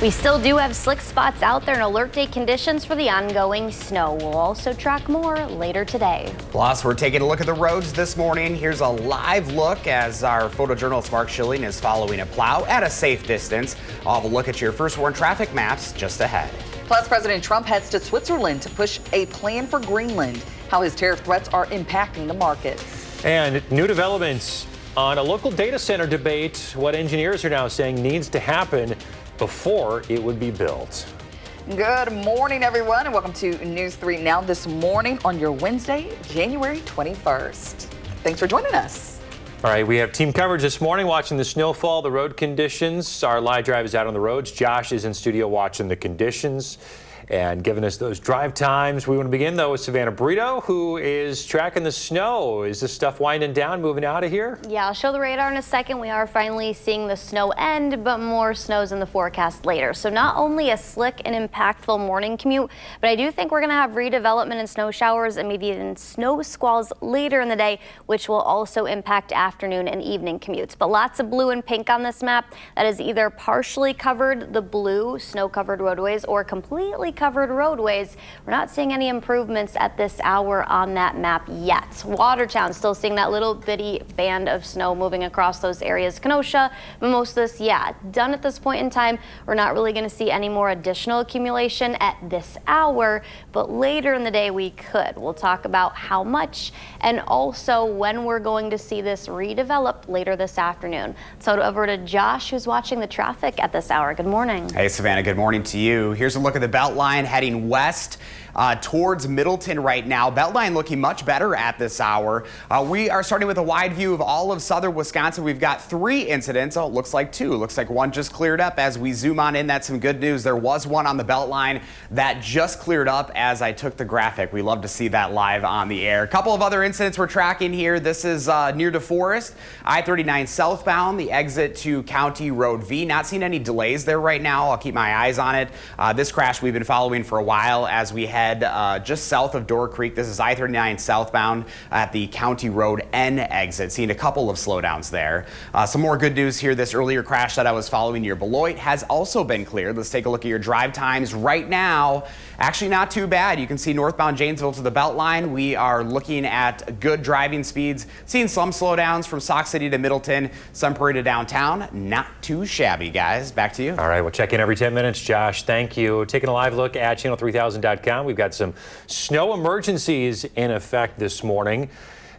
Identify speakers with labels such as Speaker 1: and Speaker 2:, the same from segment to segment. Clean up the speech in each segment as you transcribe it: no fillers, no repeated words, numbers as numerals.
Speaker 1: We still do have slick spots out there and alert day conditions for the ongoing snow. We'll also track more later today.
Speaker 2: Plus, we're taking a look at the roads this morning. Here's a live look as our photojournalist Mark Schilling is following a plow at a safe distance. I'll have a look at your first warn traffic maps just ahead.
Speaker 3: Plus, President Trump heads to Switzerland to push a plan for Greenland, how his tariff threats are impacting the markets.
Speaker 4: And new developments on a local data center debate, what engineers are now saying needs to happen before it would be built.
Speaker 3: Good morning, everyone, and welcome to News 3 Now this morning on your Wednesday, January 21st. Thanks for joining us.
Speaker 4: All right, we have team coverage this morning watching the snowfall, the road conditions. Our live drive is out on the roads. Josh is in studio watching the conditions and giving us those drive times. We want to begin, though, with Savannah Brito, who is tracking the snow. Is this stuff winding down, moving out of here?
Speaker 1: Yeah, I'll show the radar in a second. We are finally seeing the snow end, but more snow's in the forecast later. So not only a slick and impactful morning commute, but I do think we're going to have redevelopment and snow showers and maybe even snow squalls later in the day, which will also impact afternoon and evening commutes. But lots of blue and pink on this map. That is either partially covered, the blue snow-covered roadways, or completely covered roadways. We're not seeing any improvements at this hour on that map yet. Watertown still seeing that little bitty band of snow moving across those areas. Kenosha, but most of this, yeah, done at this point in time. We're not really going to see any more additional accumulation at this hour, but later in the day we could. We'll talk about how much and also when we're going to see this redeveloped later this afternoon. So over to Josh, who's watching the traffic at this hour. Good morning.
Speaker 2: Hey, Savannah, good morning to you. Here's a look at the Beltline heading west towards Middleton right now. Beltline looking much better at this hour. We are starting with a wide view of all of southern Wisconsin. We've got 3 incidents. Oh, it looks like 2. Looks like 1 just cleared up. As we zoom on in, that's some good news. There was 1 on the Beltline that just cleared up as I took the graphic. We love to see that live on the air. A couple of other incidents we're tracking here. This is near DeForest, I-39 southbound, the exit to County Road V. Not seeing any delays there right now. I'll keep my eyes on it. This crash we've been following for a while as we head just south of Door Creek. This is I-39 southbound at the County Road N exit. Seeing a couple of slowdowns there. Some more good news here. This earlier crash that I was following near Beloit has also been cleared. Let's take a look at your drive times right now. Actually not too bad. You can see northbound Janesville to the Beltline. We are looking at good driving speeds. Seeing some slowdowns from Sauk City to Middleton, some Prairie to downtown. Not too shabby, guys. Back to you.
Speaker 4: All right, we'll check in every 10 minutes, Josh. Thank you. Taking a live look at channel3000.com. We've got some snow emergencies in effect this morning.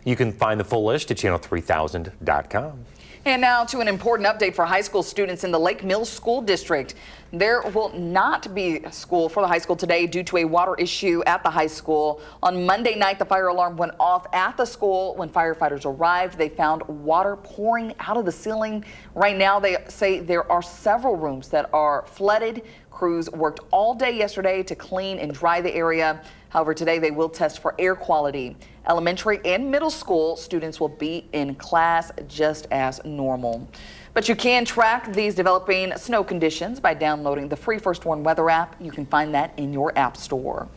Speaker 4: You can find the full list at channel3000.com.
Speaker 3: And now to an important update for high school students in the Lake Mills School District. There will not be school for the high school today due to a water issue at the high school. On Monday night, the fire alarm went off at the school. When firefighters arrived, they found water pouring out of the ceiling. Right now, they say there are several rooms that are flooded. Crews worked all day yesterday to clean and dry the area. However, today they will test for air quality. Elementary and middle school students will be in class just as normal. But you can track these developing snow conditions by downloading the free First Warn weather app. You can find that in your app store.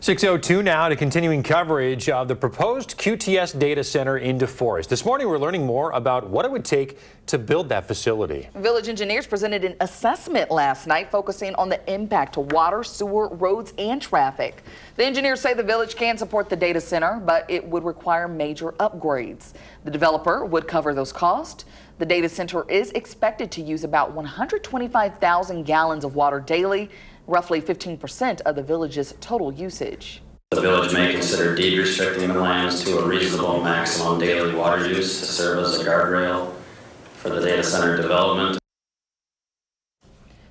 Speaker 4: 6:02 now to continuing coverage of the proposed QTS data center in DeForest. This morning we're learning more about what it would take to build that facility.
Speaker 3: Village engineers presented an assessment last night focusing on the impact to water, sewer, roads, and traffic. The engineers say the village can support the data center, but it would require major upgrades. The developer would cover those costs. The data center is expected to use about 125,000 gallons of water daily, roughly 15% of the village's total usage.
Speaker 5: The village may consider deed restricting the lands to a reasonable maximum daily water use to serve as a guardrail for the data center development.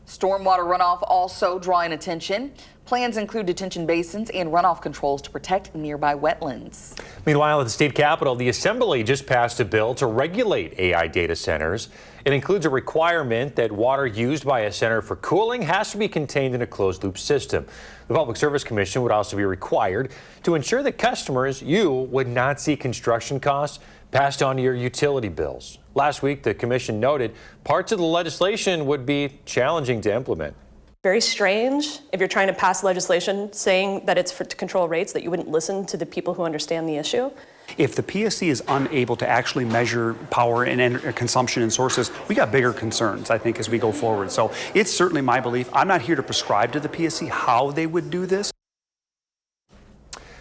Speaker 3: Stormwater runoff also drawing attention. Plans include detention basins and runoff controls to protect nearby wetlands.
Speaker 4: Meanwhile, at the state capitol, the assembly just passed a bill to regulate AI data centers. It includes a requirement that water used by a center for cooling has to be contained in a closed-loop system. The Public Service Commission would also be required to ensure that customers, you, would not see construction costs passed on to your utility bills. Last week, the commission noted parts of the legislation would be challenging to implement.
Speaker 6: Very strange if you're trying to pass legislation saying that it's to control rates, that you wouldn't listen to the people who understand the issue.
Speaker 7: If the PSC is unable to actually measure power and consumption and sources, we got bigger concerns, I think, as we go forward. So it's certainly my belief. I'm not here to prescribe to the PSC how they would do this.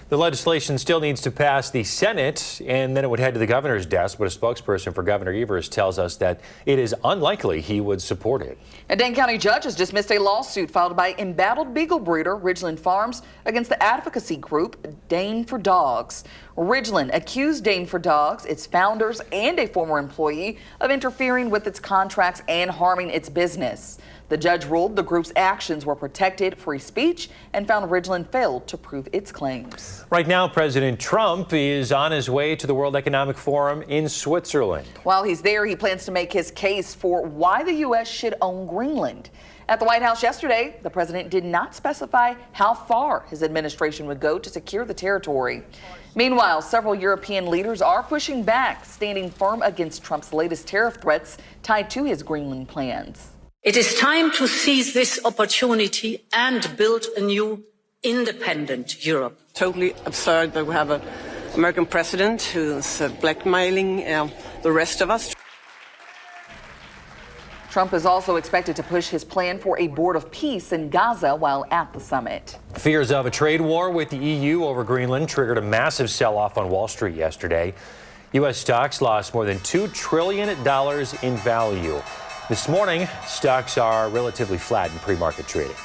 Speaker 4: The legislation still needs to pass the Senate, and then it would head to the governor's desk, but a spokesperson for Governor Evers tells us that it is unlikely he would support it.
Speaker 3: A Dane County judge has dismissed a lawsuit filed by embattled beagle breeder Ridgeland Farms against the advocacy group Dane for Dogs. Ridgeland accused Dane for Dogs, its founders, and a former employee of interfering with its contracts and harming its business. The judge ruled the group's actions were protected free speech and found Ridgeland failed to prove its claims.
Speaker 4: Right now, President Trump is on his way to the World Economic Forum in Switzerland.
Speaker 3: While he's there, he plans to make his case for why the U.S. should own Greenland. At the White House yesterday, the president did not specify how far his administration would go to secure the territory. Meanwhile, several European leaders are pushing back, standing firm against Trump's latest tariff threats tied to his Greenland plans.
Speaker 8: It is time to seize this opportunity and build a new independent Europe.
Speaker 9: Totally absurd that we have an American president who's blackmailing the rest of us.
Speaker 3: Trump is also expected to push his plan for a board of peace in Gaza while at the summit.
Speaker 4: Fears of a trade war with the EU over Greenland triggered a massive sell-off on Wall Street yesterday. U.S. stocks lost more than $2 trillion in value. This morning, stocks are relatively flat in pre-market trading.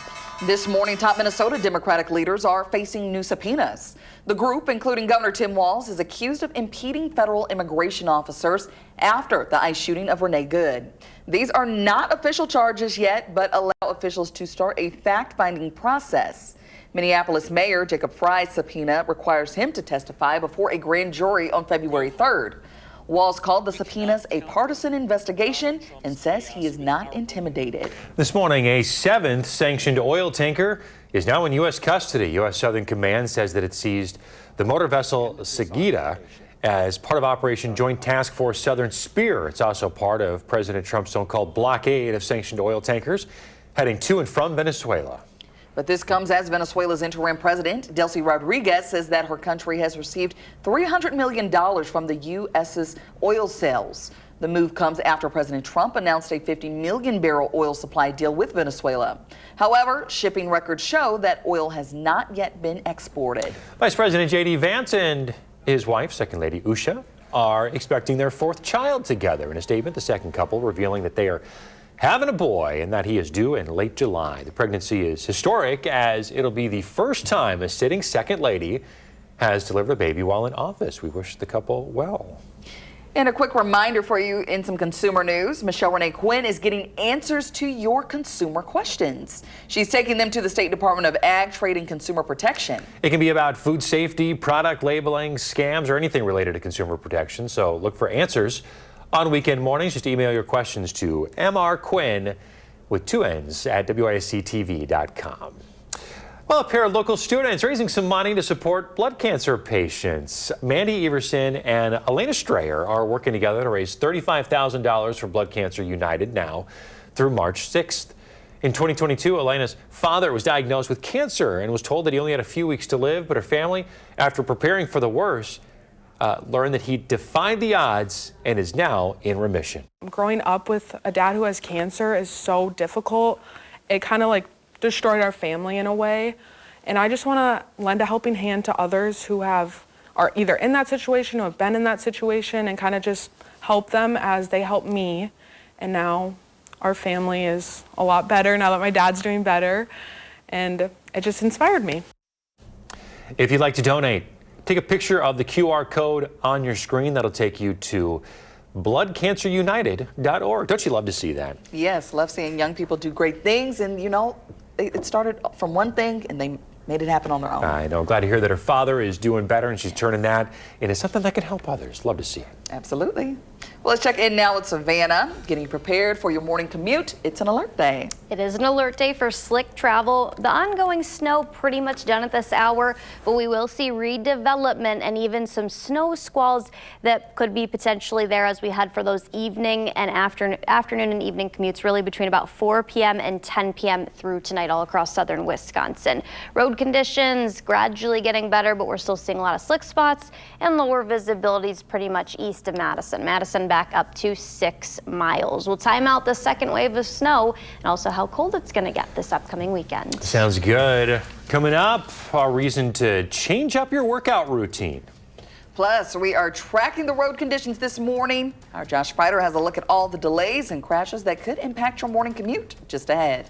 Speaker 3: This morning, top Minnesota Democratic leaders are facing new subpoenas. The group, including Governor Tim Walz, is accused of impeding federal immigration officers after the ICE shooting of Renee Good. These are not official charges yet, but allow officials to start a fact-finding process. Minneapolis Mayor Jacob Fry's subpoena requires him to testify before a grand jury on February 3rd. Walz called the subpoenas a partisan investigation and says he is not intimidated.
Speaker 4: This morning, a 7th sanctioned oil tanker is now in U.S. custody. U.S. Southern Command says that it seized the motor vessel Sagita as part of Operation Joint Task Force Southern Spear. It's also part of President Trump's so-called blockade of sanctioned oil tankers heading to and from Venezuela.
Speaker 3: But this comes as Venezuela's interim president, Delcy Rodriguez, says that her country has received $300 million from the U.S.'s oil sales. The move comes after President Trump announced a 50 million barrel oil supply deal with Venezuela. However, shipping records show that oil has not yet been exported.
Speaker 4: Vice President J.D. Vance and his wife, Second Lady Usha, are expecting their 4th child together. In a statement, the second couple revealing that they are having a boy and that he is due in late July. The pregnancy is historic as it'll be the first time a sitting second lady has delivered a baby while in office. We wish the couple well.
Speaker 3: And a quick reminder for you in some consumer news, Michelle Renee Quinn is getting answers to your consumer questions. She's taking them to the State Department of Ag, Trade, and Consumer Protection.
Speaker 4: It can be about food safety, product labeling, scams, or anything related to consumer protection. So look for answers on weekend mornings. Just email your questions to mrquinn with 2 N's at WISC-TV.com. Well, a pair of local students raising some money to support blood cancer patients. Mandy Everson and Elena Strayer are working together to raise $35,000 for Blood Cancer United now through March 6th. In 2022, Elena's father was diagnosed with cancer and was told that he only had a few weeks to live, but her family, after preparing for the worst, learned that he defied the odds and is now in remission.
Speaker 10: Growing up with a dad who has cancer is so difficult. It kind of destroyed our family in a way. And I just want to lend a helping hand to others who are either in that situation or have been in that situation and kind of just help them as they help me. And now our family is a lot better now that my dad's doing better. And it just inspired me.
Speaker 4: If you'd like to donate, take a picture of the QR code on your screen. That'll take you to bloodcancerunited.org. Don't you love to see that?
Speaker 3: Yes, love seeing young people do great things. And, you know, it started from one thing and they made it happen on their own.
Speaker 4: I know. Glad to hear that her father is doing better and she's turning that into something that can help others. Love to see it.
Speaker 3: Absolutely. Well, let's check in now with Savannah, getting prepared for your morning commute. It's an alert day.
Speaker 1: It is an alert day for slick travel. The ongoing snow pretty much done at this hour, but we will see redevelopment and even some snow squalls that could be potentially there as we head for those evening and afternoon and evening commutes, really between about 4 p.m. and 10 p.m. through tonight all across southern Wisconsin. Road conditions gradually getting better, but we're still seeing a lot of slick spots and lower visibilities pretty much east of Madison. Madison back up to 6 miles. We'll time out the second wave of snow and also how cold it's going to get this upcoming weekend.
Speaker 4: Sounds good. Coming up, a reason to change up your workout routine.
Speaker 3: Plus, we are tracking the road conditions this morning. Our Josh Spider has a look at all the delays and crashes that could impact your morning commute just ahead.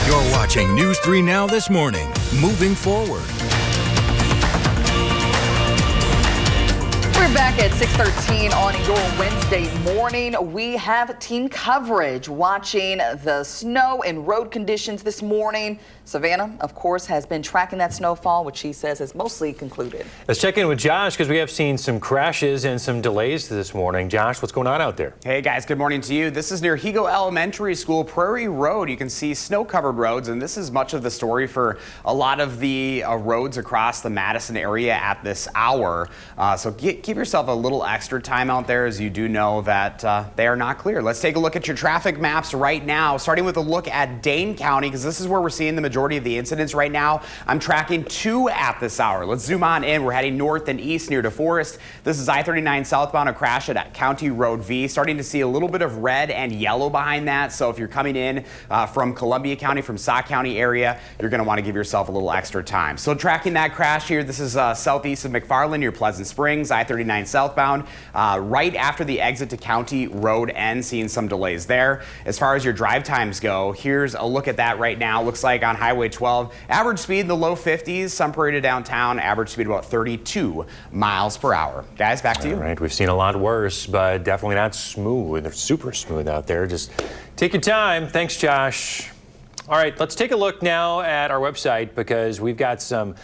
Speaker 11: You're watching News 3 Now this morning. Moving forward.
Speaker 3: We're back at 6:13 on your Wednesday morning. We have team coverage watching the snow and road conditions this morning. Savannah, of course, has been tracking that snowfall, which she says has mostly concluded.
Speaker 4: Let's check in with Josh because we have seen some crashes and some delays this morning. Josh, what's going on out there?
Speaker 2: Hey guys, good morning to you. This is near Higo Elementary School, Prairie Road. You can see snow-covered roads, and this is much of the story for a lot of the roads across the Madison area at this hour. So keep yourself a little extra time out there, as you do know that they are not clear. Let's take a look at your traffic maps right now, starting with a look at Dane County, because this is where we're seeing the majority of the incidents right now. I'm tracking 2 at this hour. Let's zoom on in. We're heading north and east near DeForest. This is I-39 southbound, a crash at County Road V. Starting to see a little bit of red and yellow behind that. So if you're coming in from Columbia County, from Sauk County area, you're going to want to give yourself a little extra time. So tracking that crash here, this is southeast of McFarland near Pleasant Springs, I-39 southbound, right after the exit to County Road N, seeing some delays there. As far as your drive times go, here's a look at that right now. Looks like on Highway 12, average speed in the low 50s, some Prairie to downtown, average speed about 32 miles per hour. Guys, back to you.
Speaker 4: All right, we've seen a lot worse, but definitely not smooth. They're super smooth out there. Just take your time. Thanks, Josh. All right, let's take a look now at our website because we've got some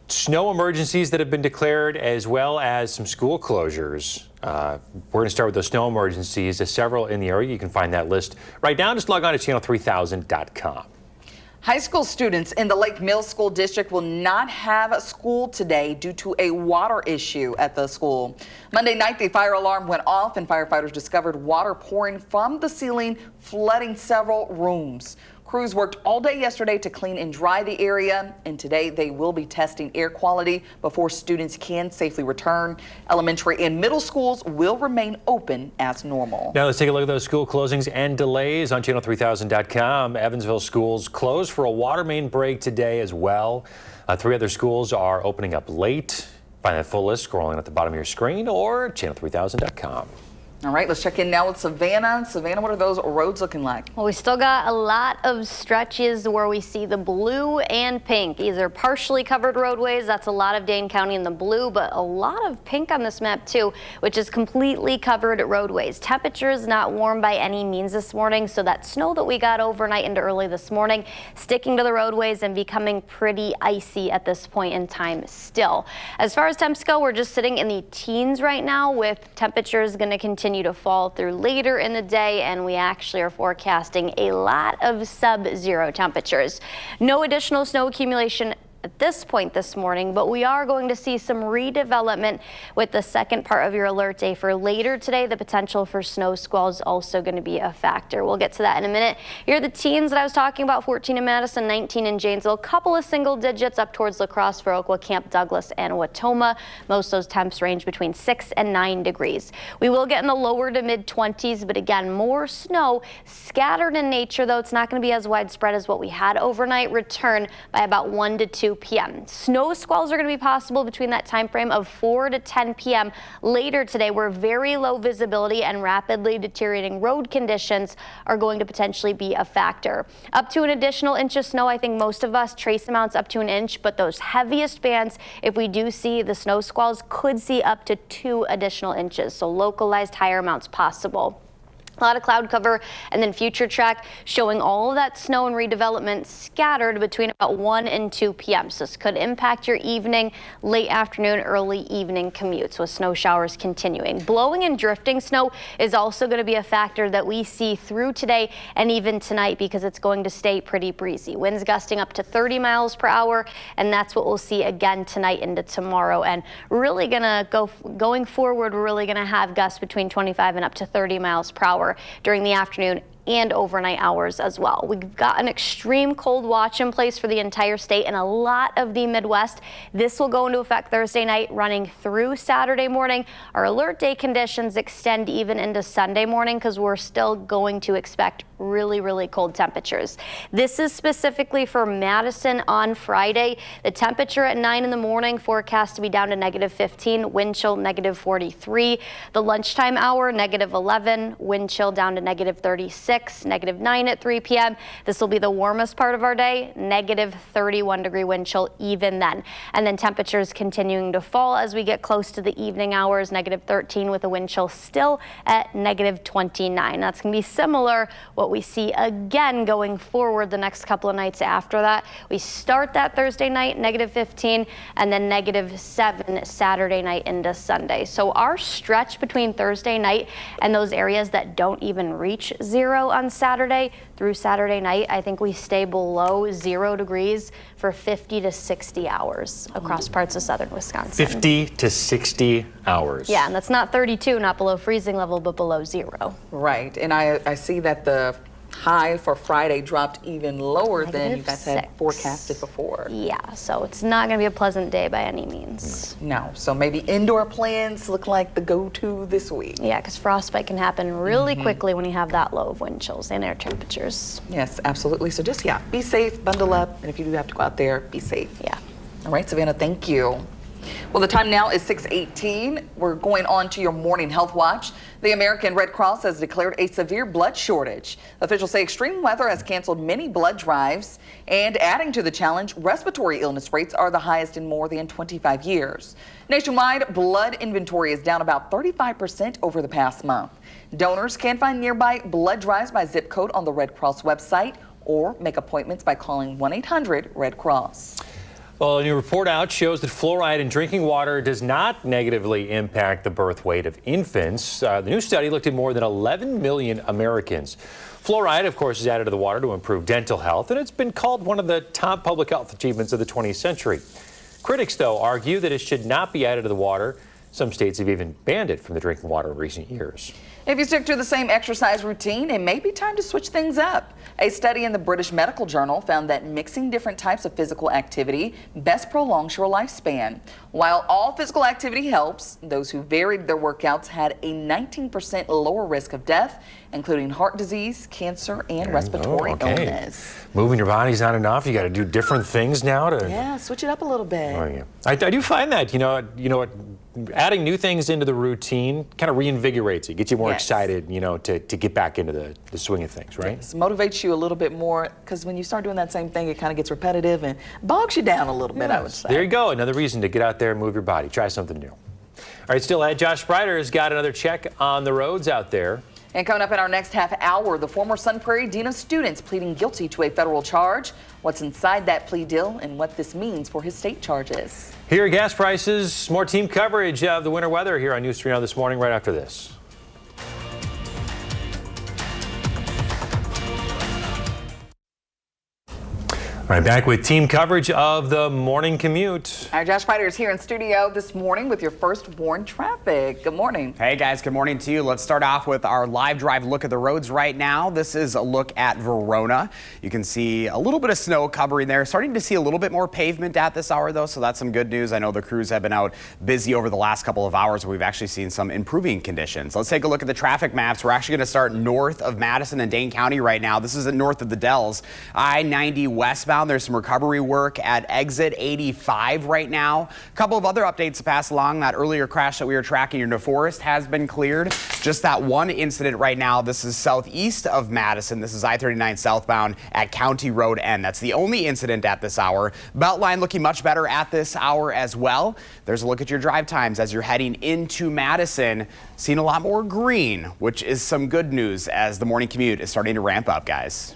Speaker 4: snow emergencies that have been declared, as well as some school closures. We're going to start with the snow emergencies. There's several in the area. You can find that list right now. Just log on to channel3000.com.
Speaker 3: High school students in the Lake Mills School District will not have school today due to a water issue at the school. Monday night, the fire alarm went off and firefighters discovered water pouring from the ceiling, flooding several rooms. Crews worked all day yesterday to clean and dry the area, and today they will be testing air quality before students can safely return. Elementary and middle schools will remain open as normal.
Speaker 4: Now let's take a look at those school closings and delays on channel3000.com. Evansville schools closed for a water main break today as well. 3 other schools are opening up late. Find that full list scrolling at the bottom of your screen or channel3000.com.
Speaker 3: All right, let's check in now with Savannah. Savannah, what are those roads looking like?
Speaker 1: Well, we still got a lot of stretches where we see the blue and pink. These are partially covered roadways. That's a lot of Dane County in the blue, but a lot of pink on this map too, which is completely covered roadways. Temperatures not warm by any means this morning, so that snow that we got overnight into early this morning sticking to the roadways and becoming pretty icy at this point in time still. As far as temps go, we're just sitting in the teens right now, with temperatures going to continue to fall through later in the day, and we actually are forecasting a lot of sub-zero temperatures. No additional snow accumulation at this point this morning, but we are going to see some redevelopment with the second part of your alert day for later today. The potential for snow squalls also going to be a factor. We'll get to that in a minute. Here are the teens that I was talking about: 14 in Madison, 19 in Janesville, a couple of single digits up towards La Crosse, Viroqua, Camp Douglas, and Watoma. Most of those temps range between 6 and 9 degrees. We will get in the lower to mid 20s, but again, more snow scattered in nature, though it's not going to be as widespread as what we had overnight. Return by about 1 to 2 p.m. Snow squalls are going to be possible between that time frame of 4 to 10 p.m. later today, where very low visibility and rapidly deteriorating road conditions are going to potentially be a factor. Up to an additional inch of snow. I think most of us trace amounts up to an inch, but those heaviest bands, if we do see the snow squalls, could see up to 2 additional inches. So localized higher amounts possible. A lot of cloud cover, and then future track showing all of that snow and redevelopment scattered between about 1 and 2 p.m. So this could impact your evening, late afternoon, early evening commutes with snow showers continuing. Blowing and drifting snow is also going to be a factor that we see through today and even tonight because it's going to stay pretty breezy. Winds gusting up to 30 miles per hour, and that's what we'll see again tonight into tomorrow. And really going forward, we're really going to have gusts between 25 and up to 30 miles per hour during the afternoon and overnight hours as well. We've got an extreme cold watch in place for the entire state and a lot of the Midwest. This will go into effect Thursday night, running through Saturday morning. Our alert day conditions extend even into Sunday morning because we're still going to expect really cold temperatures. This is specifically for Madison on Friday. The temperature at 9 in the morning forecast to be down to -15, wind chill -43. The lunchtime hour -11, wind chill down to -36. -9 at 3 p.m. This will be the warmest part of our day, -31 degree wind chill even then. And then temperatures continuing to fall as we get close to the evening hours, -13 with a wind chill still at -29. That's going to be similar what we see again going forward the next couple of nights after that. We start that Thursday night, -15, and then -7 Saturday night into Sunday. So our stretch between Thursday night and those areas that don't even reach 0 on Saturday through Saturday night, I think we stay below 0 degrees for 50 to 60 hours across parts of southern Wisconsin.
Speaker 4: 50 to 60 hours.
Speaker 1: Yeah, and that's not 32, not below freezing level, but below 0.
Speaker 3: Right, and I see that the high for Friday dropped even lower than you guys had forecasted before.
Speaker 1: Yeah, so it's not going to be a pleasant day by any means.
Speaker 3: No, so maybe indoor plans look like the go-to this week.
Speaker 1: Yeah, because frostbite can happen really quickly when you have that low of wind chills and air temperatures.
Speaker 3: Yes, absolutely. So just, be safe, bundle up, and if you do have to go out there, be safe.
Speaker 1: Yeah.
Speaker 3: All right, Savannah, thank you. Well, the time now is 6:18. We're going on to your morning health watch. The American Red Cross has declared a severe blood shortage. Officials say extreme weather has canceled many blood drives, and adding to the challenge, respiratory illness rates are the highest in more than 25 years. Nationwide, blood inventory is down about 35% over the past month. Donors can find nearby blood drives by zip code on the Red Cross website or make appointments by calling 1-800-RED-CROSS.
Speaker 4: Well, a new report out shows that fluoride in drinking water does not negatively impact the birth weight of infants. The new study looked at more than 11 million Americans. Fluoride, of course, is added to the water to improve dental health, and it's been called one of the top public health achievements of the 20th century. Critics, though, argue that it should not be added to the water. Some states have even banned it from the drinking water in recent years.
Speaker 3: If you stick to the same exercise routine, it may be time to switch things up. A study in the British Medical Journal found that mixing different types of physical activity best prolongs your lifespan. While all physical activity helps, those who varied their workouts had a 19% lower risk of death, including heart disease, cancer, and respiratory illness.
Speaker 4: Moving your body's not enough. You got to do different things now to
Speaker 3: switch it up a little bit.
Speaker 4: Oh, yeah. I do find that, you know what, adding new things into the routine kind of reinvigorates it, gets you more excited, to get back into the swing of things, right?
Speaker 3: Yes, motivates you a little bit more, because when you start doing that same thing, it kind of gets repetitive and bogs you down a little bit, I would say.
Speaker 4: There you go, another reason to get out there and move your body. Try something new. All right, still ahead, Josh Sprider has got another check on the roads out there.
Speaker 3: And coming up in our next half hour, the former Sun Prairie Dean of Students pleading guilty to a federal charge. What's inside that plea deal and what this means for his state charges.
Speaker 4: Here are gas prices, more team coverage of the winter weather here on News 3 Now this morning right after this. All right, back with team coverage of the morning commute.
Speaker 3: Our Josh Sprider is here in studio this morning with your first Warn traffic. Good morning.
Speaker 2: Hey guys, good morning to you. Let's start off with our live drive look at the roads right now. This is a look at Verona. You can see a little bit of snow covering there. Starting to see a little bit more pavement at this hour though, so that's some good news. I know the crews have been out busy over the last couple of hours. We've actually seen some improving conditions. Let's take a look at the traffic maps. We're actually going to start north of Madison and Dane County right now. This is north of the Dells. I-90 westbound southbound. There's some recovery work at exit 85 right now. A couple of other updates to pass along. That earlier crash that we were tracking in DeForest has been cleared. Just that one incident right now. This is southeast of Madison. This is I-39 southbound at County Road N. That's the only incident at this hour. Beltline looking much better at this hour as well. There's a look at your drive times as you're heading into Madison. Seeing a lot more green, which is some good news as the morning commute is starting to ramp up, guys.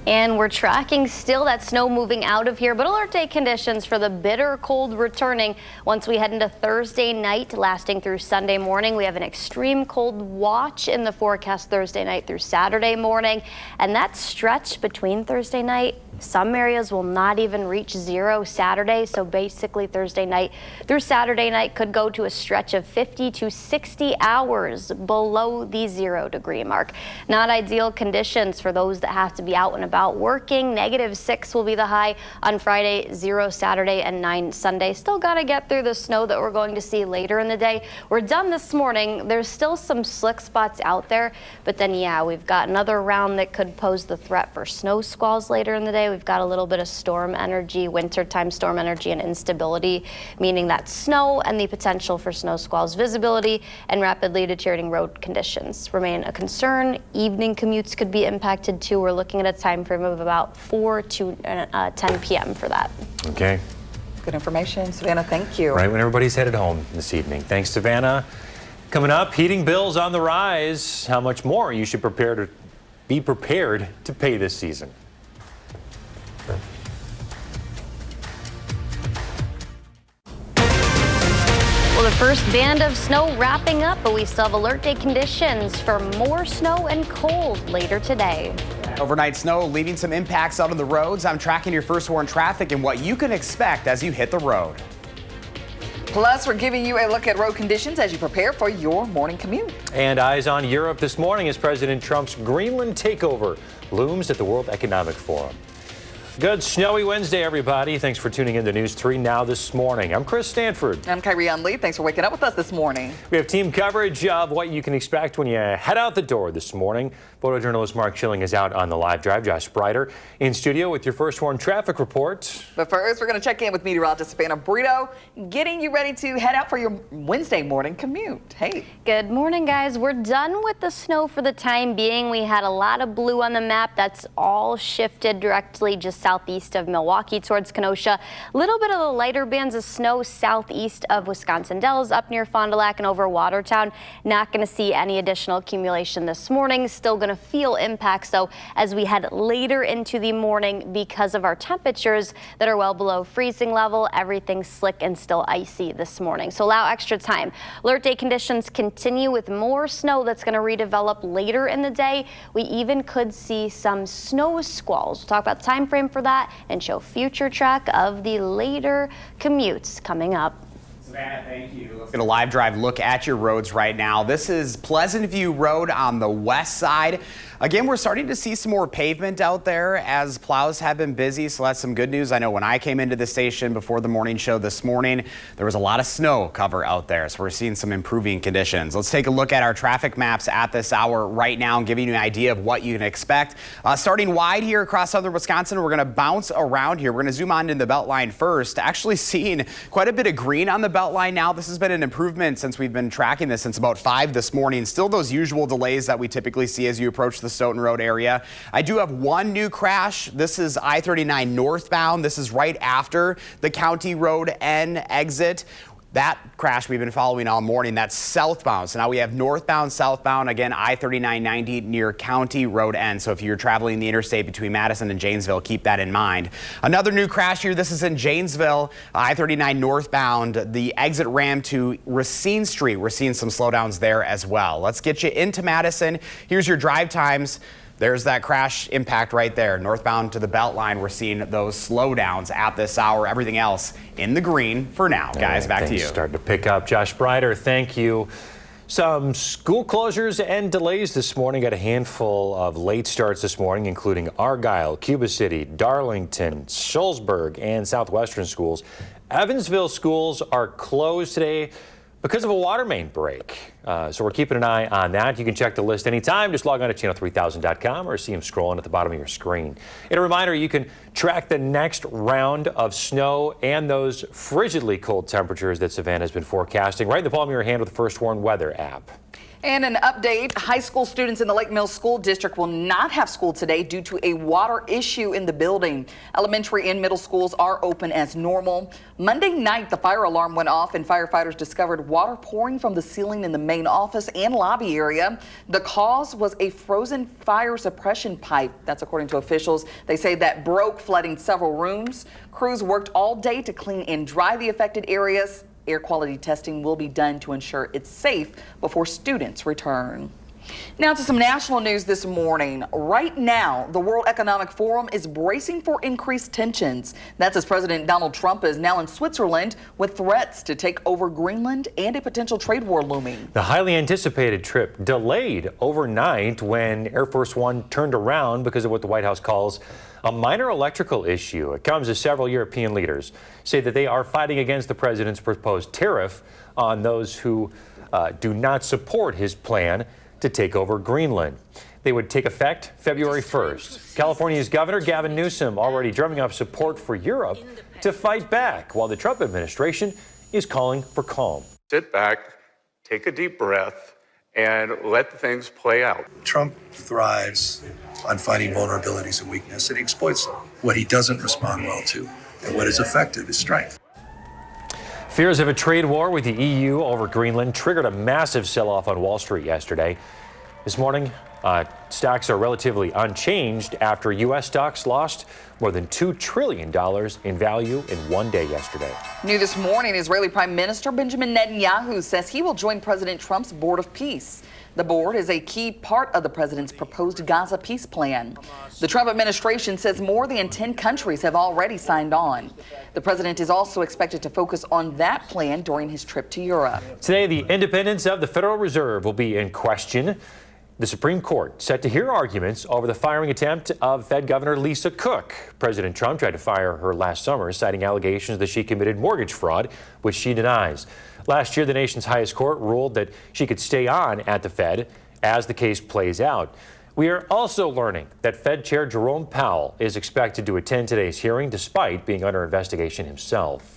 Speaker 1: And we're tracking still that snow moving out of here, but alert day conditions for the bitter cold returning once we head into Thursday night, lasting through Sunday morning. We have an extreme cold watch in the forecast Thursday night through Saturday morning, and that stretch between Thursday night, some areas will not even reach 0 Saturday. So basically Thursday night through Saturday night could go to a stretch of 50 to 60 hours below the 0 degree mark. Not ideal conditions for those that have to be out and about working. -6 will be the high on Friday, 0 Saturday, and 9 Sunday. Still got to get through the snow that we're going to see later in the day. We're done this morning. There's still some slick spots out there, but then yeah, we've got another round that could pose the threat for snow squalls later in the day. We've got a little bit of storm energy, wintertime storm energy and instability, meaning that snow and the potential for snow squalls, visibility, and rapidly deteriorating road conditions remain a concern. Evening commutes could be impacted too. We're looking at a time frame of about 4 to 10 p.m. for that.
Speaker 4: Okay.
Speaker 3: Good information. Savannah, thank you.
Speaker 4: Right when everybody's headed home this evening. Thanks, Savannah. Coming up, heating bills on the rise. How much more you should be prepared to pay this season.
Speaker 1: Well, the first band of snow wrapping up, but we still have alert day conditions for more snow and cold later today.
Speaker 2: Overnight snow leaving some impacts out on the roads. I'm tracking your first warn traffic and what you can expect as you hit the road.
Speaker 3: Plus, we're giving you a look at road conditions as you prepare for your morning commute.
Speaker 4: And eyes on Europe this morning as President Trump's Greenland takeover looms at the World Economic Forum. Good snowy Wednesday, everybody. Thanks for tuning in to News 3 Now this morning. I'm Chris Stanford.
Speaker 3: I'm Kyrie Lee. Thanks for waking up with us this morning.
Speaker 4: We have team coverage of what you can expect when you head out the door this morning. Photojournalist Mark Schilling is out on the live drive. Josh Sprider in studio with your first warn traffic report.
Speaker 3: But first, we're going to check in with meteorologist Savannah Brito, getting you ready to head out for your Wednesday morning commute. Hey.
Speaker 1: Good morning, guys. We're done with the snow for the time being. We had a lot of blue on the map. That's all shifted directly just southeast of Milwaukee towards Kenosha. A little bit of the lighter bands of snow southeast of Wisconsin Dells up near Fond du Lac and over Watertown. Not going to see any additional accumulation this morning. Still going to feel impacts though as we head later into the morning because of our temperatures that are well below freezing level. Everything's slick and still icy this morning, so allow extra time. Alert day conditions continue with more snow that's going to redevelop later in the day. We even could see some snow squalls. We'll talk about the time frame for that and show future track of the later commutes coming up.
Speaker 2: Savannah, thank you. Let's get a live drive look at your roads right now. This is Pleasant View Road on the west side. Again, we're starting to see some more pavement out there as plows have been busy, so that's some good news. I know when I came into the station before the morning show this morning, there was a lot of snow cover out there, so we're seeing some improving conditions. Let's take a look at our traffic maps at this hour right now and giving you an idea of what you can expect. Starting wide here across southern Wisconsin, we're going to bounce around here. We're going to zoom on into the Beltline first. Actually seeing quite a bit of green on the Beltline now. This has been an improvement since we've been tracking this since about 5 this morning. Still those usual delays that we typically see as you approach the Stoughton Road area. I do have one new crash. This is I-39 northbound. This is right after the County Road N exit. That crash we've been following all morning, that's southbound. So now we have northbound, southbound, again, I-3990 near County Road N. So if you're traveling the interstate between Madison and Janesville, keep that in mind. Another new crash here, this is in Janesville, I-39 northbound, the exit ramp to Racine Street. We're seeing some slowdowns there as well. Let's get you into Madison. Here's your drive times. There's that crash impact right there. Northbound to the Beltline, we're seeing those slowdowns at this hour. Everything else in the green for now. Guys, back to you.
Speaker 4: Starting to pick up. Josh Sprider, thank you. Some school closures and delays this morning. Got a handful of late starts this morning, including Argyle, Cuba City, Darlington, Shullsburg, and Southwestern schools. Evansville schools are closed today, because of a water main break. So we're keeping an eye on that. You can check the list anytime. Just log on to channel3000.com or see them scrolling at the bottom of your screen. And a reminder, you can track the next round of snow and those frigidly cold temperatures that Savannah has been forecasting right in the palm of your hand with the First Warn Weather app.
Speaker 3: And an update, high school students in the Lake Mills School District will not have school today due to a water issue in the building. Elementary and middle schools are open as normal. Monday night, the fire alarm went off and firefighters discovered water pouring from the ceiling in the main office and lobby area. The cause was a frozen fire suppression pipe. That's according to officials. They say that broke, flooding several rooms. Crews worked all day to clean and dry the affected areas. Air quality testing will be done to ensure it's safe before students return. Now to some national news this morning. Right now, the World Economic Forum is bracing for increased tensions. That's as President Donald Trump is now in Switzerland with threats to take over Greenland and a potential trade war looming.
Speaker 4: The highly anticipated trip delayed overnight when Air Force One turned around because of what the White House calls a minor electrical issue. It comes as several European leaders say that they are fighting against the president's proposed tariff on those who do not support his plan to take over Greenland. They would take effect February 1st. California's Governor Gavin Newsom already drumming up support for Europe to fight back, while the Trump administration is calling for calm.
Speaker 12: Sit back, take a deep breath, and let things play out.
Speaker 13: Trump thrives on finding vulnerabilities and weakness, and he exploits them. What he doesn't respond well to, and what is effective, is strength.
Speaker 4: Fears of a trade war with the EU over Greenland triggered a massive sell-off on Wall Street yesterday. This morning, stocks are relatively unchanged after U.S. stocks lost more than $2 trillion in value in one day yesterday.
Speaker 3: New this morning, Israeli Prime Minister Benjamin Netanyahu says he will join President Trump's Board of Peace. The board is a key part of the president's proposed Gaza peace plan. The Trump administration says more than 10 countries have already signed on. The president is also expected to focus on that plan during his trip to Europe.
Speaker 4: Today, the independence of the Federal Reserve will be in question. The Supreme Court set to hear arguments over the firing attempt of Fed Governor Lisa Cook. President Trump tried to fire her last summer, citing allegations that she committed mortgage fraud, which she denies. Last year, the nation's highest court ruled that she could stay on at the Fed as the case plays out. We are also learning that Fed Chair Jerome Powell is expected to attend today's hearing despite being under investigation himself.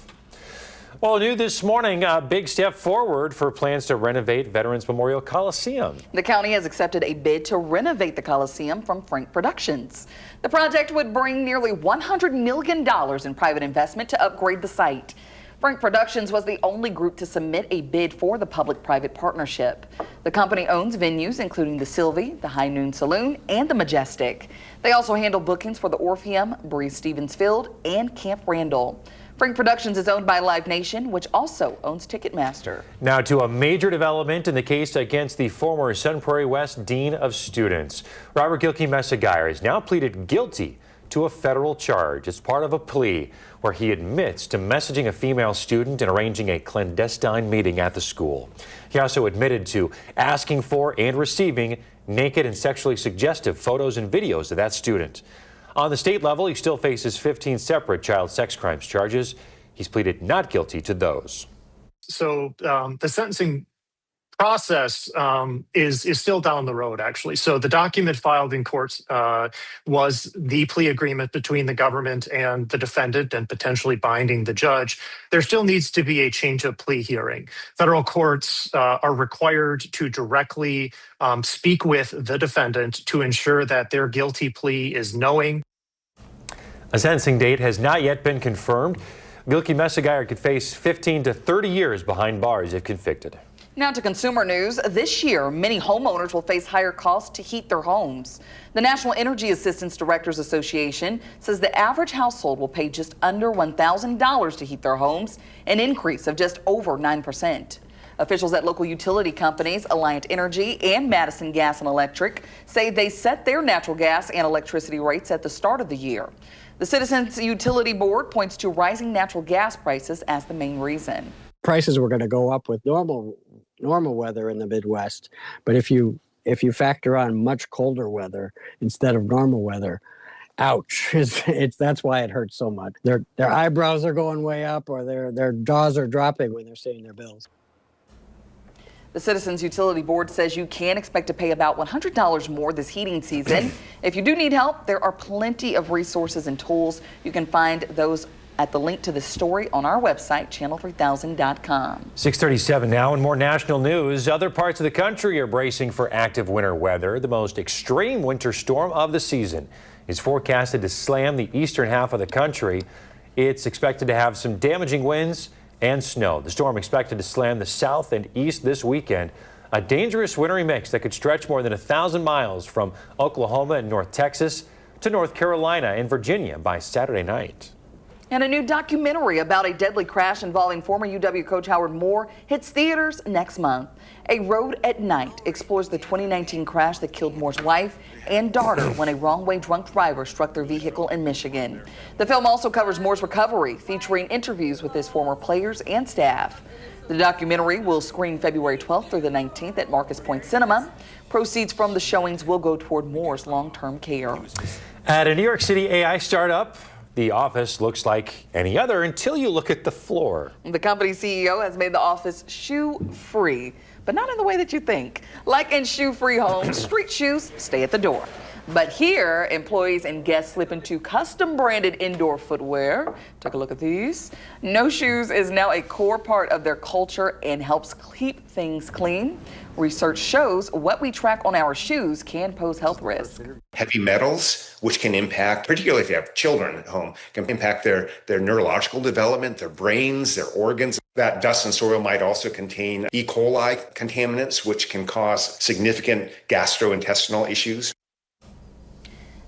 Speaker 4: Well, new this morning, a big step forward for plans to renovate Veterans Memorial Coliseum.
Speaker 3: The county has accepted a bid to renovate the Coliseum from Frank Productions. The project would bring nearly $100 million in private investment to upgrade the site. Frank Productions was the only group to submit a bid for the public-private partnership. The company owns venues including the Sylvie, the High Noon Saloon, and the Majestic. They also handle bookings for the Orpheum, Breeze Stevens Field, and Camp Randall. Frank Productions is owned by Live Nation, which also owns Ticketmaster.
Speaker 4: Now to a major development in the case against the former Sun Prairie West Dean of Students. Robert Gilkey-Messinger has now pleaded guilty to a federal charge. It's part of a plea where he admits to messaging a female student and arranging a clandestine meeting at the school. He also admitted to asking for and receiving naked and sexually suggestive photos and videos of that student. On the state level, he still faces 15 separate child sex crimes charges. He's pleaded not guilty to those.
Speaker 14: So the sentencing process is still down the road, actually. So the document filed in courts was the plea agreement between the government and the defendant and potentially binding the judge. There still needs to be a change of plea hearing. Federal courts are required to directly speak with the defendant to ensure that their guilty plea is knowing.
Speaker 4: A sentencing date has not yet been confirmed. Gilkey-Messinger could face 15 to 30 years behind bars if convicted.
Speaker 3: Now to consumer news. This year, many homeowners will face higher costs to heat their homes. The National Energy Assistance Directors Association says the average household will pay just under $1,000 to heat their homes, an increase of just over 9%. Officials at local utility companies, Alliant Energy and Madison Gas and Electric, say they set their natural gas and electricity rates at the start of the year. The Citizens Utility Board points to rising natural gas prices as the main reason.
Speaker 15: Prices were going to go up with normal weather in the Midwest, but if you factor on much colder weather instead of normal weather, ouch! That's why it hurts so much. Their eyebrows are going way up, or their jaws are dropping when they're seeing their bills.
Speaker 3: The Citizens Utility Board says you can expect to pay about $100 more this heating season. If you do need help, there are plenty of resources and tools. You can find those at the link to the story on our website, channel3000.com.
Speaker 4: 6:37 now, and more national news. Other parts of the country are bracing for active winter weather. The most extreme winter storm of the season is forecasted to slam the eastern half of the country. It's expected to have some damaging winds and snow. The storm expected to slam the south and east this weekend. A dangerous wintry mix that could stretch more than 1,000 miles from Oklahoma and North Texas to North Carolina and Virginia by Saturday night.
Speaker 3: And a new documentary about a deadly crash involving former UW coach Howard Moore hits theaters next month. A Road at Night explores the 2019 crash that killed Moore's wife and daughter when a wrong-way drunk driver struck their vehicle in Michigan. The film also covers Moore's recovery, featuring interviews with his former players and staff. The documentary will screen February 12th through the 19th at Marcus Point Cinema. Proceeds from the showings will go toward Moore's long-term care.
Speaker 4: At a New York City AI startup, the office looks like any other until you look at the floor.
Speaker 3: The company's CEO has made the office shoe-free, but not in the way that you think. Like in shoe-free homes, street shoes stay at the door. But here, employees and guests slip into custom-branded indoor footwear. Take a look at these. No Shoes is now a core part of their culture and helps keep things clean. Research shows what we track on our shoes can pose health risks.
Speaker 16: Heavy metals, which can impact, particularly if you have children at home, can impact their neurological development, their brains, their organs. That dust and soil might also contain E. coli contaminants, which can cause significant gastrointestinal issues.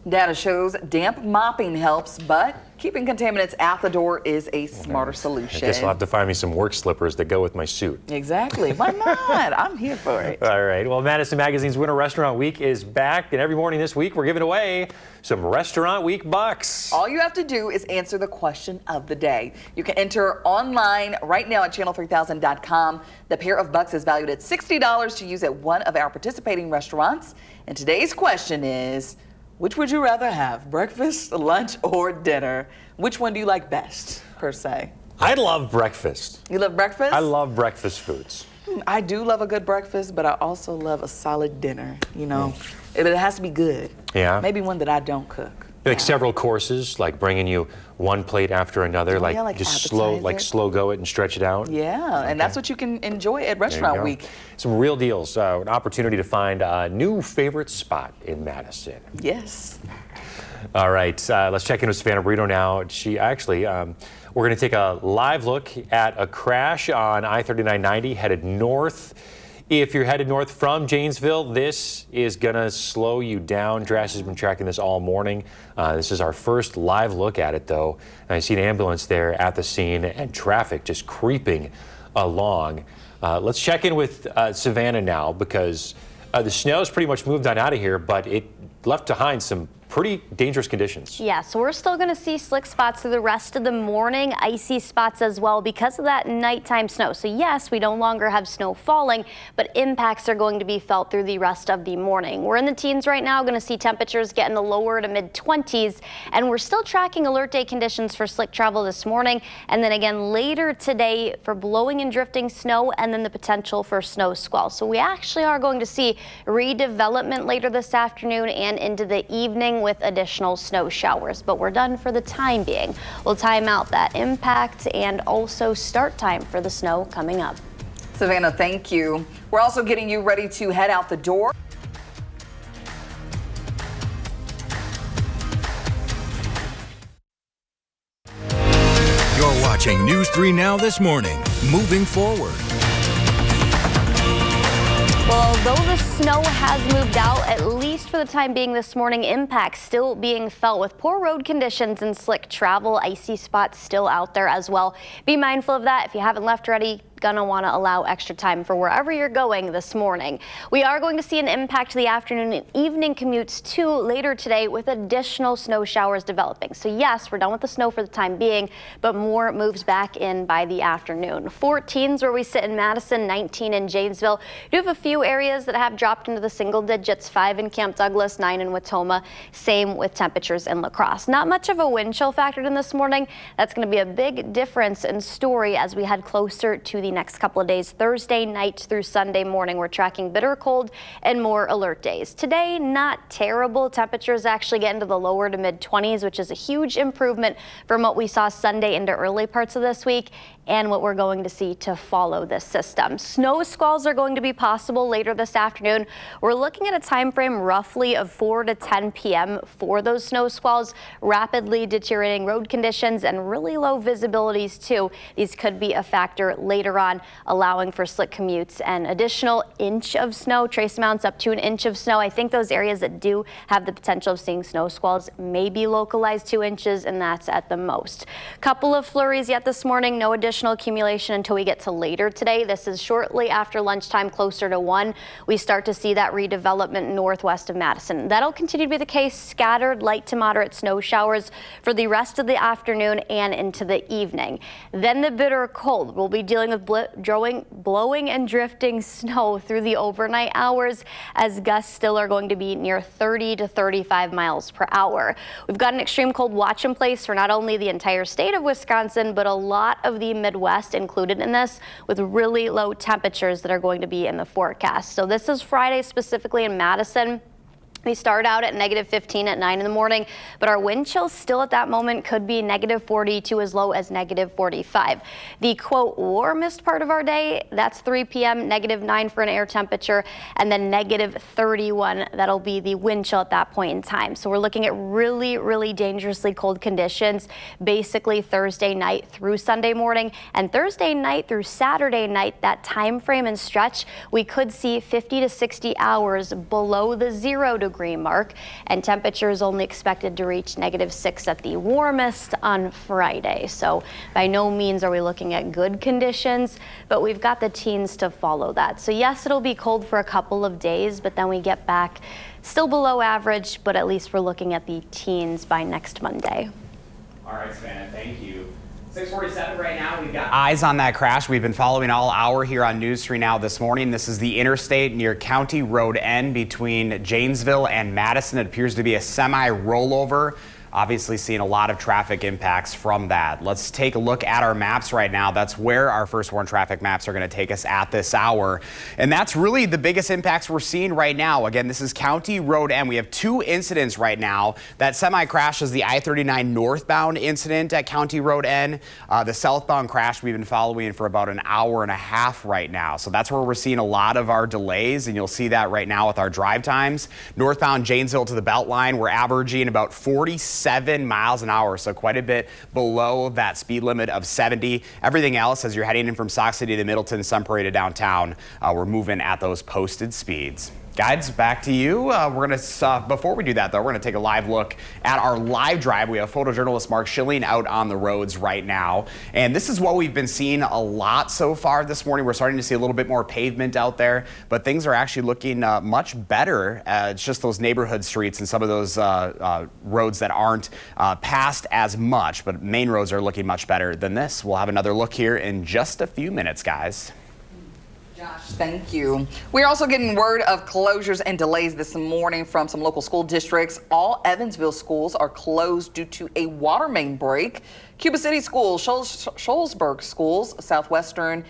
Speaker 3: Data shows damp mopping helps, but keeping contaminants at the door is a smarter solution.
Speaker 4: I guess I'll have to find me some work slippers that go with my suit.
Speaker 3: Exactly. Why not? I'm here for it.
Speaker 4: All right. Well, Madison Magazine's Winter Restaurant Week is back, and every morning this week we're giving away some Restaurant Week bucks.
Speaker 3: All you have to do is answer the question of the day. You can enter online right now at channel3000.com. The pair of bucks is valued at $60 to use at one of our participating restaurants. And today's question is, which would you rather have, breakfast, lunch, or dinner? Which one do you like best, per se?
Speaker 4: I love breakfast.
Speaker 3: You love breakfast?
Speaker 4: I love breakfast foods.
Speaker 3: I do love a good breakfast, but I also love a solid dinner, you know. It has to be good.
Speaker 4: Yeah.
Speaker 3: Maybe one that I don't cook.
Speaker 4: Like several courses, like bringing you one plate after another, like just slow go it and stretch it out.
Speaker 3: Yeah, and that's what you can enjoy at Restaurant Week.
Speaker 4: Some real deals, an opportunity to find a new favorite spot in Madison.
Speaker 3: Yes.
Speaker 4: All right, let's check in with Savannah Brito now. She actually, we're going to take a live look at a crash on I-3990 headed north. If you're headed north from Janesville, this is going to slow you down. Drash has been tracking this all morning. This is our first live look at it, though. I see an ambulance there at the scene and traffic just creeping along. Let's check in with Savannah now, because the snow's pretty much moved on out of here, but it left behind some pretty dangerous conditions.
Speaker 1: Yeah, so we're still going to see slick spots through the rest of the morning, icy spots as well because of that nighttime snow. So yes, we no longer have snow falling, but impacts are going to be felt through the rest of the morning. We're in the teens right now, going to see temperatures get in the lower to mid 20s, and we're still tracking alert day conditions for slick travel this morning, and then again later today for blowing and drifting snow, and then the potential for snow squalls. So we actually are going to see redevelopment later this afternoon and into the evening with additional snow showers, but we're done for the time being. We'll time out that impact and also start time for the snow coming up.
Speaker 3: Savannah, thank you. We're also getting you ready to head out the door.
Speaker 11: You're watching News 3 Now this morning. Moving forward.
Speaker 1: Well, though the snow has moved out, at least for the time being this morning, impacts still being felt with poor road conditions and slick travel. Icy spots still out there as well. Be mindful of that. If you haven't left already, gonna want to allow extra time for wherever you're going this morning. We are going to see an impact to the afternoon and evening commutes too later today with additional snow showers developing. So yes, we're done with the snow for the time being, but more moves back in by the afternoon. 14s where we sit in Madison, 19 in Janesville. We do have a few areas that have dropped into the single digits, 5 in Camp Douglas, 9 in Watoma. Same with temperatures in La Crosse. Not much of a wind chill factored in this morning. That's going to be a big difference in Story as we head closer to the the next couple of days. Thursday night through Sunday morning, we're tracking bitter cold and more alert days. Today, not terrible. Temperatures actually get into the lower to mid 20s, which is a huge improvement from what we saw Sunday into early parts of this week and what we're going to see to follow this system. Snow squalls are going to be possible later this afternoon. We're looking at a time frame roughly of 4 to 10 p.m. for those snow squalls, rapidly deteriorating road conditions and really low visibilities too. These could be a factor later on, allowing for slick commutes. An additional inch of snow, trace amounts up to an inch of snow. I think those areas that do have the potential of seeing snow squalls may be localized 2 inches, and that's at the most. Couple of flurries yet this morning, no additional accumulation until we get to later today. This is shortly after lunchtime, closer to 1. We start to see that redevelopment northwest of Madison. That'll continue to be the case. Scattered light to moderate snow showers for the rest of the afternoon and into the evening. Then the bitter cold. We'll be dealing with blowing and drifting snow through the overnight hours, as gusts still are going to be near 30 to 35 miles per hour. We've got an extreme cold watch in place for not only the entire state of Wisconsin, but a lot of the Midwest included in this, with really low temperatures that are going to be in the forecast. So this is Friday specifically in Madison. We start out at negative 15 at 9 in the morning, but our wind chill still at that moment could be negative 40 to as low as negative 45. The quote warmest part of our day, that's 3 p.m., negative 9 for an air temperature, and then negative 31. That'll be the wind chill at that point in time. So we're looking at really, really dangerously cold conditions, basically Thursday night through Sunday morning, and Thursday night through Saturday night, that time frame and stretch, we could see 50 to 60 hours below the 0 degree mark, and temperatures only expected to reach negative 6 at the warmest on Friday. So by no means are we looking at good conditions, but we've got the teens to follow that. So yes, it'll be cold for a couple of days, but then we get back still below average, but at least we're looking at the teens by next Monday.
Speaker 2: All right, Savannah, thank you. 6:47 right now. We've got eyes on that crash we've been following all hour here on News 3 Now this morning. This is the interstate near County Road N between Janesville and Madison. It appears to be a semi-rollover. Obviously seeing a lot of traffic impacts from that. Let's take a look at our maps right now. That's where our first warn traffic maps are going to take us at this hour. And that's really the biggest impacts we're seeing right now. Again, this is County Road N. We have 2 incidents right now. That semi-crash is the I-39 northbound incident at County Road N. The southbound crash we've been following for about an hour and a half right now. So that's where we're seeing a lot of our delays, and you'll see that right now with our drive times. Northbound Janesville to the Beltline, we're averaging about 47 miles an hour, so quite a bit below that speed limit of 70. Everything else, as you're heading in from Sauk City to Middleton, Sun Prairie to downtown, we're moving at those posted speeds. Guides, back to you. We're going to, before we do that though, we're going to take a live look at our live drive. We have photojournalist Mark Schilling out on the roads right now. And this is what we've been seeing a lot so far this morning. We're starting to see a little bit more pavement out there, but things are actually looking much better. It's just those neighborhood streets and some of those roads that aren't passed as much, but main roads are looking much better than this. We'll have another look here in just a few minutes, guys.
Speaker 3: Josh, thank you. We're also getting word of closures and delays this morning from some local school districts. All Evansville schools are closed due to a water main break. Cuba City schools, Shoalsburg schools, Southwestern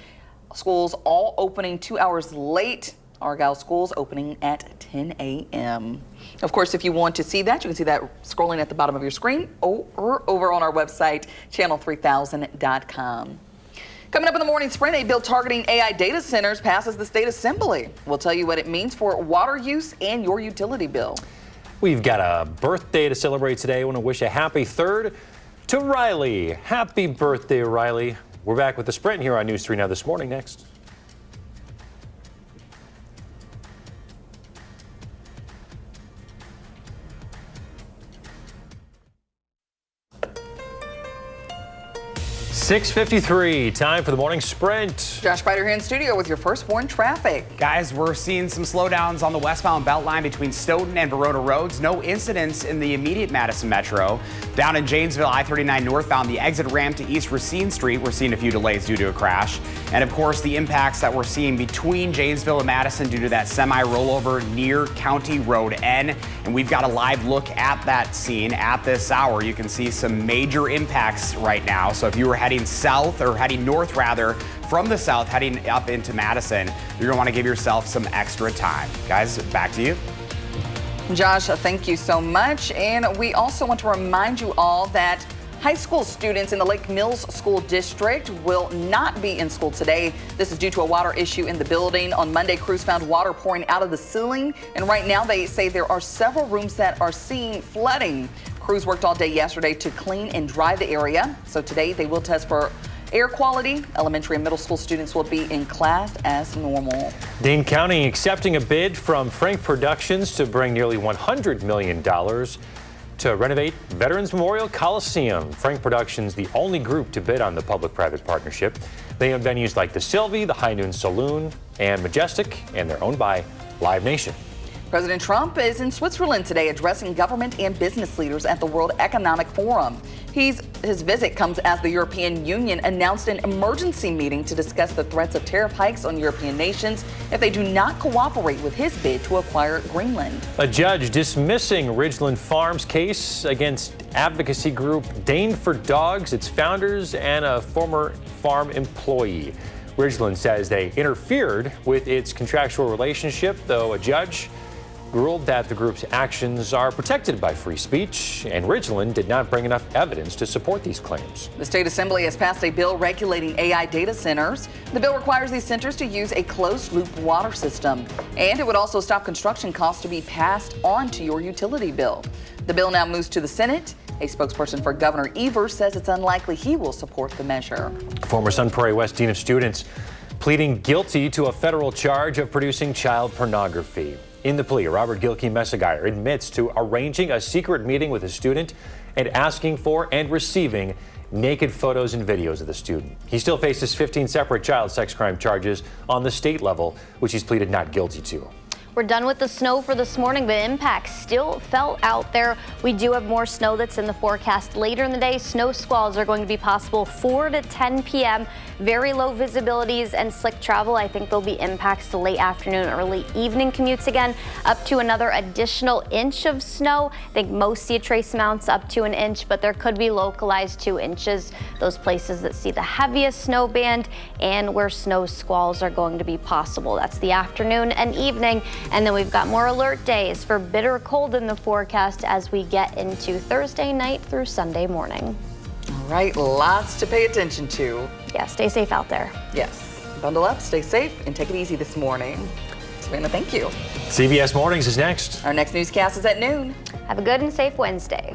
Speaker 3: schools all opening 2 hours late. Argyle schools opening at 10 a.m. Of course, if you want to see that, you can see that scrolling at the bottom of your screen or over on our website, channel3000.com. Coming up in the morning sprint, a bill targeting AI data centers passes the state assembly. We'll tell you what it means for water use and your utility bill.
Speaker 4: We've got a birthday to celebrate today. I want to wish a happy 3rd to Riley. Happy birthday, Riley. We're back with the sprint here on News 3 Now this morning next. .6:53, time for the morning sprint.
Speaker 3: Josh Spider here in studio with your first warn traffic.
Speaker 2: Guys, we're seeing some slowdowns on the westbound Beltline between Stoughton and Verona roads. No incidents in the immediate Madison Metro. Down in Janesville, I-39 northbound, the exit ramp to East Racine Street, we're seeing a few delays due to a crash. And of course, the impacts that we're seeing between Janesville and Madison due to that semi-rollover near County Road N. And and we've got a live look at that scene at this hour. You can see some major impacts right now. So if you were heading south, or heading north rather, from the south heading up into Madison, you're going to want to give yourself some extra time. Guys, back to you.
Speaker 3: Josh, thank you so much. And we also want to remind you all that high school students in the Lake Mills School District will not be in school today. This is due to a water issue in the building. On Monday, crews found water pouring out of the ceiling, and right now they say there are several rooms that are seeing flooding. Crews worked all day yesterday to clean and dry the area. So today they will test for air quality. Elementary and middle school students will be in class as normal.
Speaker 4: Dane County accepting a bid from Frank Productions to bring nearly $100 million to renovate Veterans Memorial Coliseum. Frank Productions, the only group to bid on the public-private partnership. They own venues like the Sylvie, the High Noon Saloon, and Majestic, and they're owned by Live Nation.
Speaker 3: President Trump is in Switzerland today addressing government and business leaders at the World Economic Forum. His visit comes as the European Union announced an emergency meeting to discuss the threats of tariff hikes on European nations if they do not cooperate with his bid to acquire Greenland.
Speaker 4: A judge dismissing Ridgeland Farms case against advocacy group Dane for Dogs, its founders, and a former farm employee. Ridgeland says they interfered with its contractual relationship, though a judge ruled that the group's actions are protected by free speech, and Ridgeland did not bring enough evidence to support these claims.
Speaker 3: The state assembly has passed a bill regulating AI data centers. The bill requires these centers to use a closed-loop water system, and it would also stop construction costs to be passed on to your utility bill. The bill now moves to the Senate. A spokesperson for Governor Evers says it's unlikely he will support the measure.
Speaker 4: Former Sun Prairie West Dean of Students pleading guilty to a federal charge of producing child pornography. In the plea, Robert Gilkey Messigeyer admits to arranging a secret meeting with a student and asking for and receiving naked photos and videos of the student. He still faces 15 separate child sex crime charges on the state level, which he's pleaded not guilty to.
Speaker 1: We're done with the snow for this morning, but impacts still felt out there. We do have more snow that's in the forecast later in the day. Snow squalls are going to be possible 4 to 10 p.m. Very low visibilities and slick travel. I think there'll be impacts to late afternoon, early evening commutes again, up to another additional inch of snow. I think most see a trace amounts up to an inch, but there could be localized 2 inches. Those places that see the heaviest snow band and where snow squalls are going to be possible. That's the afternoon and evening. And then we've got more alert days for bitter cold in the forecast as we get into Thursday night through Sunday morning.
Speaker 3: All right, lots to pay attention to.
Speaker 1: Yeah, stay safe out there.
Speaker 3: Yes, bundle up, stay safe, and take it easy this morning. Savannah, thank you.
Speaker 4: CBS Mornings is next.
Speaker 3: Our next newscast is at noon.
Speaker 1: Have a good and safe Wednesday.